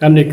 NAQ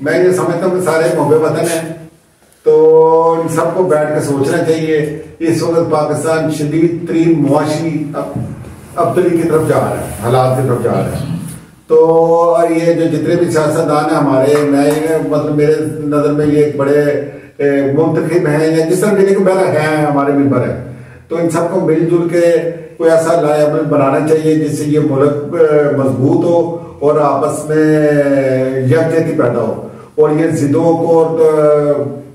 میں یہ سمجھتا ہوں کہ سارے محب وطن ہیں، تو ان سب کو بیٹھ کے سوچنا چاہیے. اس وقت پاکستان شدید ترین معاشی ابتلی کی طرف جا رہا ہے، حالات کی طرف جا رہا ہے. تو اور یہ جو جتنے بھی سیاستدان ہیں ہمارے، میں مطلب میرے نظر میں یہ ایک بڑے منتخب ہیں، یا جس طرح کے لیے ہیں ہمارے ممبر ہیں، تو ان سب کو مل جل کے کوئی ایسا لائے عمل بنانا چاہیے جس سے یہ ملک مضبوط ہو اور آپس میں یکجہتی پیدا ہو، اور یہ ضدوں کو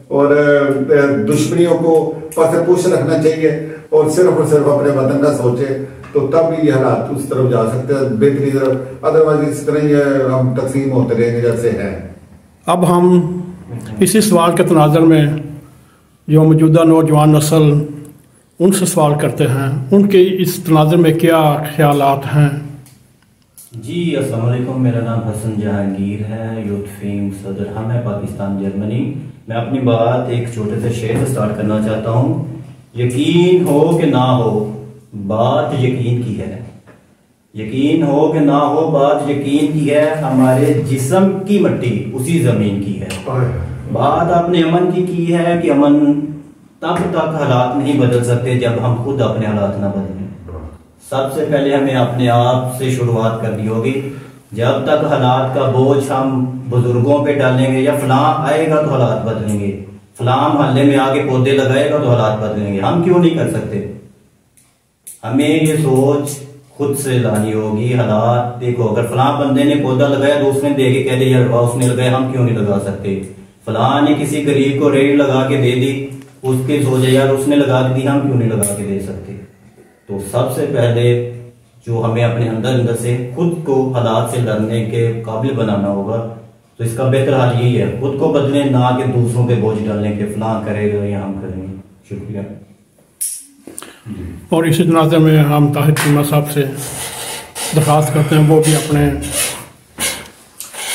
اور دشمنیوں کو پس پوش رکھنا چاہیے، اور صرف اپنے وطن کا سوچے. تو تب یہ حالات اس طرف جا سکتے ہیں، بہتری طرف. ادروائز اس طرح یہ ہم تقسیم ہوتے رہیں گے جیسے ہیں. اب ہم اسی سوال کے تناظر میں جو موجودہ نوجوان نسل ان سے سوال کرتے ہیں، ان کے اس تناظر میں کیا خیالات ہیں؟ جی السلام علیکم، میرا نام حسن جہانگیر ہے، یوتھ فیم صدر ہم ہے پاکستان جرمنی. میں اپنی بات ایک چھوٹے سے شعر سے سٹارٹ کرنا چاہتا ہوں. یقین ہو کہ نہ ہو بات یقین کی ہے، یقین ہو کہ نہ ہو بات یقین کی ہے، ہمارے جسم کی مٹی اسی زمین کی ہے. بات آپ نے امن کی ہے کہ امن تب تک حالات نہیں بدل سکتے جب ہم خود اپنے حالات نہ بدلیں. سب سے پہلے ہمیں اپنے آپ سے شروعات کرنی ہوگی. جب تک حالات کا بوجھ ہم بزرگوں پہ ڈالیں گے، یا فلاں آئے گا تو حالات بدلیں گے، فلاں محلے میں آگے پودے لگائے گا تو حالات بدلیں گے، ہم کیوں نہیں کر سکتے؟ ہمیں یہ سوچ خود سے لانی ہوگی. حالات دیکھو، اگر فلاں بندے نے پودا لگایا تو اس نے دے کے کہہ دیا یار اس نے لگایا ہم کیوں نہیں لگا سکتے. فلاں نے کسی غریب کو ریڑھ لگا کے دے دی، اس کے سوچے یار اس نے لگا دی ہم کیوں نہیں لگا کے دے سکتے. تو سب سے پہلے جو ہمیں اپنے اندر سے خود کو حالات سے لڑنے کے قابل بنانا ہوگا. تو اس کا بہتر حال یہی ہے، خود کو بدلیں، نہ کہ دوسروں پہ بوجھ ڈالنے کے فلاں کرے گا یا ہم کریں گے. شکریہ. اور اسی تناظر میں ہم طاہر چیمہ صاحب سے درخواست کرتے ہیں وہ بھی اپنے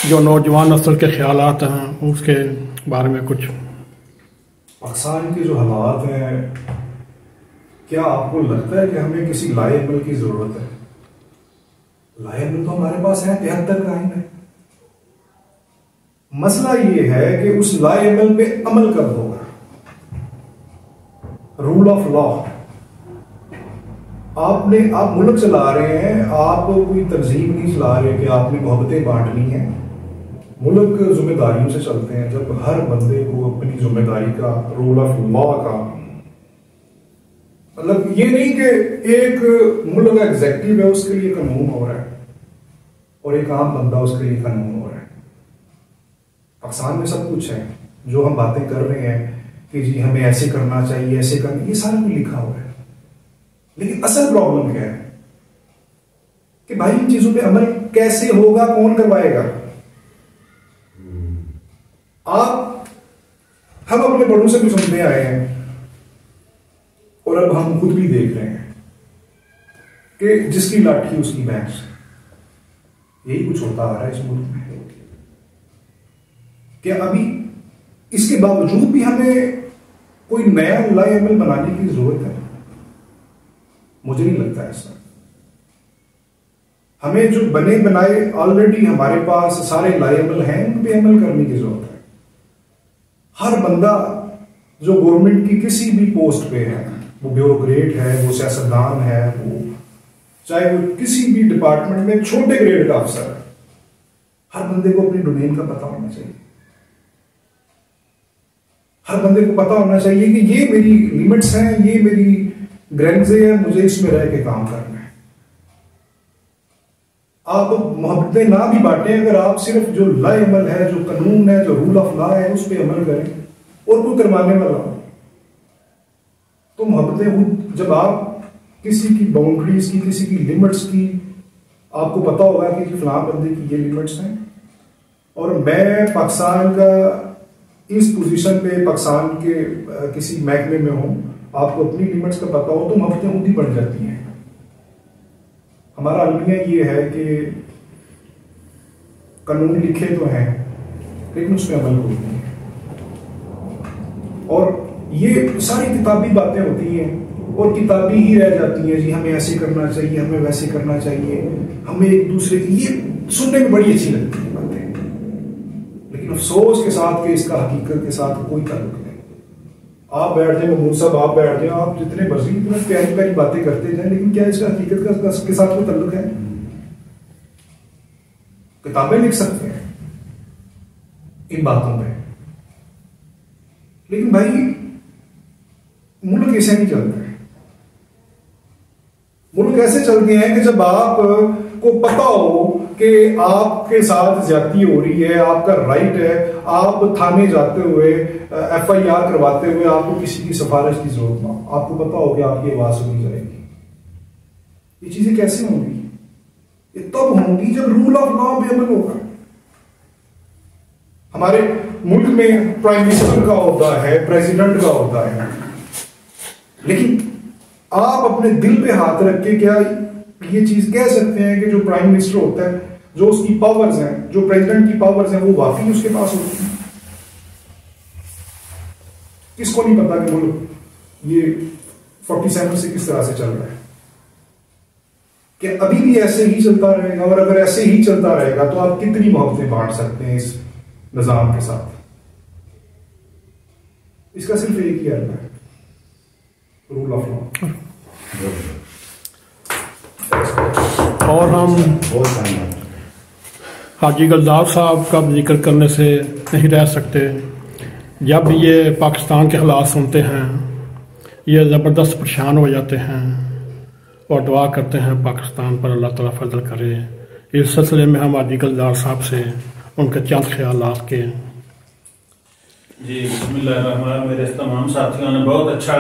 جو نوجوان نسل کے خیالات ہیں اس کے بارے میں کچھ. پاکستان کے جو حالات ہیں، کیا آپ کو لگتا ہے کہ ہمیں کسی لائے عمل کی ضرورت ہے؟ لائے عمل تو ہمارے پاس ہے، 73 قائم ہے. مسئلہ یہ ہے کہ اس لائے عمل پہ عمل کب ہوگا. Rule of law. آپ ملک چلا رہے ہیں، آپ کوئی تنظیم نہیں چلا رہے کہ آپ نے محبتیں بانٹنی ہیں. ملک ذمہ داریوں سے چلتے ہیں. جب ہر بندے کو اپنی ذمہ داری کا، رول آف لا کا، مطلب یہ نہیں کہ ایک ملک کا ایگزیکٹو ہے اس کے لیے قانون ہو رہا ہے اور ایک عام بندہ اس کے لیے قانون ہو رہا ہے. پاکستان میں سب کچھ ہے. جو ہم باتیں کر رہے ہیں کہ جی ہمیں ایسے کرنا چاہیے، ایسے کرنا، یہ سارا کچھ لکھا ہوا ہے. لیکن اصل پرابلم کیا ہے کہ بھائی ان چیزوں پہ عمل کیسے ہوگا، کون کروائے گا؟ ہم اپنے بڑوں سے بھی سنتے آئے ہیں اور اب ہم خود بھی دیکھ رہے ہیں کہ جس کی لاٹھی اس کی بھینس. یہی کچھ ہوتا آ رہا ہے اس ملک میں. کیا ابھی اس کے باوجود بھی ہمیں کوئی نیا لائے عمل بنانے کی ضرورت ہے؟ مجھے نہیں لگتا ایسا. ہمیں جو بنے بنائے آلریڈی ہمارے پاس سارے لائے عمل ہیں، ان پہ عمل کرنے کی ضرورت ہے. ہر بندہ جو گورنمنٹ کی کسی بھی پوسٹ پہ ہے، وہ بیوروکریٹ ہے، وہ سیاستدان ہے، وہ چاہے وہ کسی بھی ڈپارٹمنٹ میں چھوٹے گریڈ کا افسر ہے، ہر بندے کو اپنی ڈومین کا پتہ ہونا چاہیے. ہر بندے کو پتہ ہونا چاہیے کہ یہ میری لیمٹس ہیں، یہ میری گرینزے ہیں، مجھے اس میں رہ کے کام کرنا ہے. آپ محبتیں نہ بھی بانٹیں، اگر آپ صرف جو لائے عمل ہے، جو قانون ہے، جو رول آف لا ہے، اس پہ عمل کریں اور کوئی کروانے والا ہو تو محبتیں. جب آپ کسی کی باؤنڈریز کی، کسی کی لیمٹس کی، آپ کو پتا ہوگا کہ فلاں بندے کی یہ لیمٹس ہیں اور میں پاکستان کا اس پوزیشن پہ پاکستان کے کسی محکمے میں ہوں، آپ کو اپنی لیمٹس کا پتا ہو تو محبتیں خود ہی بڑھ جاتی ہیں. ہمارا المیہ یہ ہے کہ قانون لکھے تو ہیں لیکن اس پہ عمل ہوتی ہے، اور یہ ساری کتابی باتیں ہوتی ہیں اور کتابی ہی رہ جاتی ہیں. جی ہمیں ایسے کرنا چاہیے، ہمیں ویسے کرنا چاہیے، ہمیں ایک دوسرے کی، یہ سننے میں بڑی اچھی لگتی ہے باتیں، لیکن لیکن افسوس کے ساتھ کہ اس کا حقیقت کے ساتھ کوئی تعلق نہیں. آپ بیٹھ جائیں محمود صاحب، آپ بیٹھ جائیں، آپ جتنے مرضی اتنا پیاری پیاری باتیں کرتے جائیں، لیکن کیا اس کا حقیقت کے ساتھ کوئی تعلق ہے؟ کتابیں لکھ سکتے ہیں ان باتوں پہ، لیکن بھائی ملک ایسے نہیں چلتا ہے. ملک ایسے چلتے ہیں کہ جب آپ کو پتا ہو کہ آپ کے ساتھ زیادتی ہو رہی ہے، آپ کا رائٹ ہے، آپ تھانے جاتے ہوئے FIR کرواتے ہوئے آپ کو کسی کی سفارش کی ضرورت نہ ہو، آپ کو پتا ہو کہ آپ کی آواز سنی جائے گی. یہ چیزیں کیسے ہوں گی؟ یہ تب ہوں گی جب رول آف لا بے عمل ہوگا. ہمارے ملک میں پرائم منسٹر کا عہدہ ہے، پریزیڈنٹ کا عہدہ ہے، لیکن آپ اپنے دل پہ ہاتھ رکھ کے کیا یہ چیز کہہ سکتے ہیں کہ جو پرائم منسٹر ہوتا ہے، جو اس کی پاورز ہیں، جو پریزیڈنٹ کی پاورز ہیں، وہ واقعی اس کے پاس ہوتی ہیں؟ کس کو نہیں پتا کہ ملک یہ 47 سے کس طرح سے چل رہا ہے؟ کہ ابھی بھی ایسے ہی چلتا رہے گا، اور اگر ایسے ہی چلتا رہے گا تو آپ کتنی محبتیں بانٹ سکتے ہیں اس نظام کے ساتھ؟ اس کا صرف ایک ہی حل ہے، رول آف لا. اور ہم حاجی گلزار صاحب کا ذکر کرنے سے نہیں رہ سکتے. جب بھی یہ پاکستان کے حالات سنتے ہیں یہ زبردست پریشان ہو جاتے ہیں اور دعا کرتے ہیں پاکستان پر اللہ تعالیٰ فضل کرے. اس سلسلے میں ہم حاجی گلزار صاحب سے ان کے چند خیالات کے. جی بسم اللہ الرحمن. میرے تمام ساتھیوں نے بہت اچھا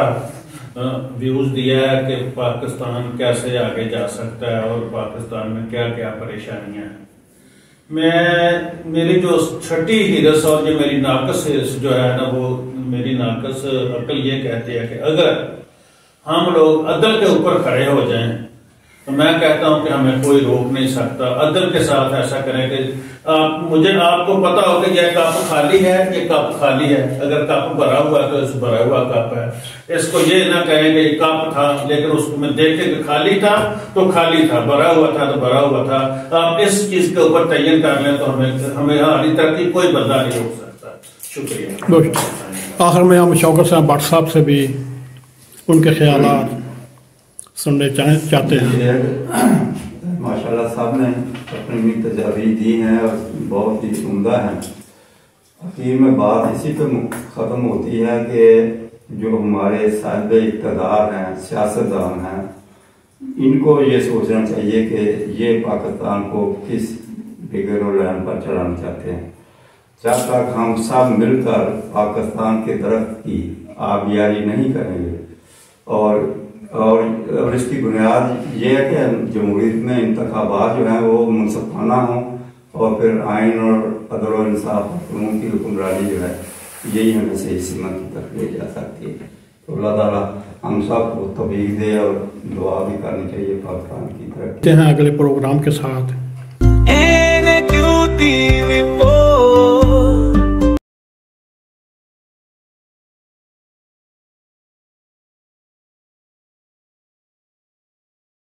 ویوز دیا ہے کہ پاکستان کیسے آگے جا سکتا ہے اور پاکستان میں کیا کیا پریشانیاں ہیں. میری جو چھٹی ہرس اور یہ میری ناقص ہرس جو ہے نا، وہ میری ناقص عقل یہ کہتی ہے کہ اگر ہم لوگ عدل کے اوپر کھڑے ہو جائیں تو میں کہتا ہوں کہ ہمیں کوئی روک نہیں سکتا. عدل کے ساتھ ایسا کریں کہ آپ کو پتا ہو کہ یہ کپ خالی ہے، یہ کپ خالی ہے. اگر کپ بھرا ہوا ہے تو اس بھرا ہوا کپ ہے. اس کو یہ نہ کہیں کہ یہ کپ تھا لیکن اس کو میں دیکھے کہ خالی تھا تو خالی تھا، بھرا ہوا تھا تو بھرا ہوا تھا. آپ اس چیز کے اوپر تعین کر لیں تو ہمیں ہماری ترقی کوئی بندہ نہیں روک سکتا. شکریہ. آخر میں ہم شوکت صاحب بٹ صاحب سے بھی ان کے خیالات سننے چاہتے ہیں. ماشاء اللہ صاحب نے اپنی تجاویز دی ہیں اور بہت ہی عمدہ ہیں. اخیر میں بات اسی پہ ختم ہوتی ہے کہ جو ہمارے صاحب اقتدار ہیں، سیاستدان ہیں، ان کو یہ سوچنا چاہیے کہ یہ پاکستان کو کس بگر لائن پر چلانا چاہتے ہیں. جب تک ہم سب مل کر پاکستان کے درخت کی آبیاری نہیں کریں گے اور اس کی بنیاد یہ ہے کہ جمہوریت میں انتخابات جو ہیں وہ منصفانہ ہوں اور پھر آئین اور عدل و انصاف قانون کی حکمرانی جو ہے یہی ہمیں صحیح سمت کی طرف لے جا سکتی ہے. تو اللہ تعالیٰ ہم سب کو توفیق دے اور دعا بھی کرنی چاہیے پاکستان کی طرف. اگلے پروگرام کے ساتھ